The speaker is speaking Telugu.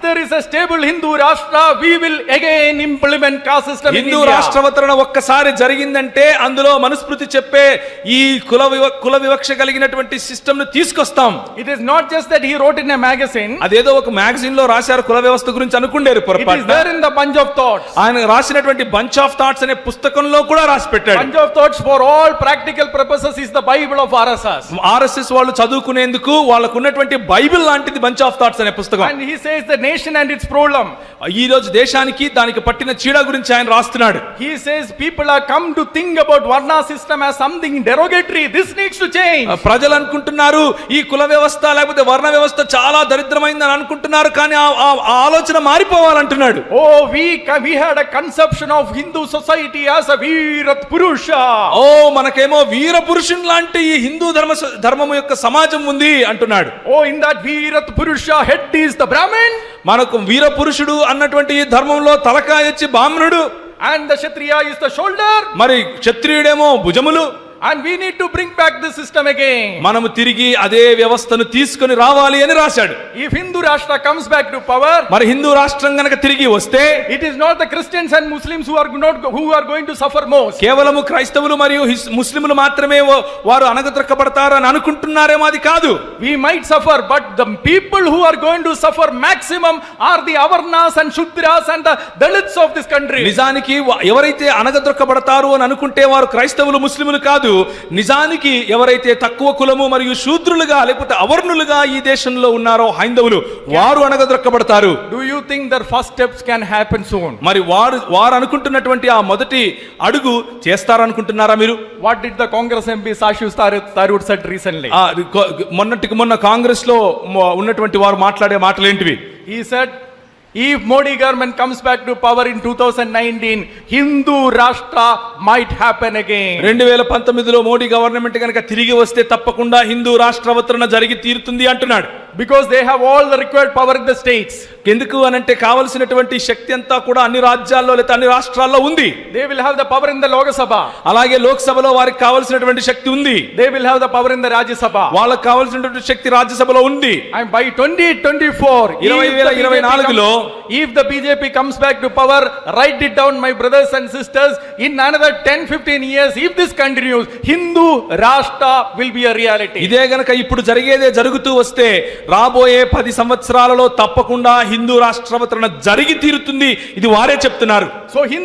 there is a stable Hindu Rashtra, we will again implement caste system in Hindu India. రాష్ట్రవతరణ ఒక్కసారి జరిగిందంటే అందులో మనుస్మృతి చెప్పే ఈ కుల వివక్ష కలిగినటువంటి సిస్టమ్ ను తీసుకొస్తాం. It is not just that he wrote in a magazine. అదేదో ఒక మ్యాగజైన్ లో రాశారు కుల వ్యవస్థ గురించి అనుకుండేరు It is పొరపాటు. there in the Bunch of Thoughts. ఆయన రాసినటువంటి బంచ్ ఆఫ్ థాట్స్ అనే పుస్తకంలో కూడా రాసి పెట్టాడు. Bunch of Thoughts for all practical purposes is the Bible of RSS. RSS వాళ్ళు చదువుకునేందుకు వాళ్ళకు ఉన్నటువంటి బైబిల్ లాంటిది బంచ్ ఆఫ్ థాట్స్ అనే పుస్తకం. And he says the nation and its problem. ఈ రోజు దేశానికి దానికి పట్టిన చీడ గురించి ఆయన రాస్తున్నాడు. He says people are come to think about Varna system as something derogatory. This needs to change. ప్రజలు అనుకుంటున్నారు ఈ కుల వ్యవస్థ లేకపోతే వర్ణ వ్యవస్థ చాలా దరిద్రమైందని అనుకుంటున్నారు, కానీ ఆ ఆలోచన మారిపోవాలంటున్నాడు. Oh, we had a conception of Hindu society as a Virat Purusha. ఓ మనకేమో వీర పురుషుని లాంటి ఈ హిందూ ధర్మము యొక్క సమాజం ఉంది అంటున్నాడు. Oh, in that Virat Purusha head is the Brahmin. మనకు వీర పురుషుడు అన్నటువంటి ఈ ధర్మంలో తలకాయ వచ్చి బ్రాహ్మణుడు, And the Kshatriya is the shoulder. మరి క్షత్రియుడేమో భుజములు. And we need to bring back the system again. మనము తిరిగి అదే వ్యవస్థను తీసుకొని రావాలి అని రాశాడు. If Hindu Rashtra comes back to power, మరి హిందూ రాష్ట్రం గనక తిరిగి వస్తే it is not the Christians and Muslims who are going to suffer most. కేవలము క్రైస్తవులు మరియు ముస్లింలు మాత్రమే వారు అణగద్రొక్కబడతారు అని అనుకుంటున్నారేమో, అది కాదు. We might suffer, but the people who are going to suffer maximum are the Avarnas and Shudras and the Dalits of this country. నిజానికి ఎవరైతే అణగద్రొక్కబడతారు అని అనుకుంటే వారు క్రైస్తవులు ముస్లింలు కాదు. నిజానికి ఎవరైతే తక్కువ కులము మరియు శూద్రులుగా లేకపోతే అవర్ణులుగా ఈ దేశంలో ఉన్నారో హైందవులు, వారు అణగద్రొక్కబడతారు. Do you think their first steps can happen soon? మరి వారు అనుకుంటున్నటువంటి ఆ మొదటి అడుగు చేస్తారనుకుంటున్నారా మీరు? What did the Congress MP Sashu Tharoor said recently? మొన్న కాంగ్రెస్ లో ఉన్నటువంటి వారు మాట్లాడే మాటలేంటివి? He said, if Modi government comes back to power in 2019, Hindu Rashtra might happen again. 2019లో మోడీ గవర్నమెంట్ కనుక తిరిగి వస్తే తప్పకుండా హిందూ రాష్ట్రావతరణ జరిగి తీరుతుంది అంటున్నాడు. Because they have all the required power in the states. ఎందుకు అనంటే కావలసినటువంటి శక్తి అంతా కూడా అన్ని రాజ్యాల్లో లేదా అన్ని రాష్ట్రాల్లో ఉంది. They will have the power in the Lok Sabha. అలాగే లోక్సభలో వారికి కావలసినటువంటి శక్తి ఉంది. They will have the power in the Rajya Sabha. వాళ్ళకి కావలసినటువంటి శక్తి రాజ్యసభలో ఉంది. And by 2024, 2024లో if the BJP comes back to power, write it down, my brothers and sisters, in another 10-15 years, if this continues, Hindu Rashtra will be a reality. ఇదే గనక ఇప్పుడు జరిగేదే జరుగుతూ వస్తే రాబోయే 10 సంవత్సరాలలో తప్పకుండా హిందూ రాష్ట్రావతరణ జరిగి తీరుతుంది. ఇది వారే చెప్తున్నారు. So Hindu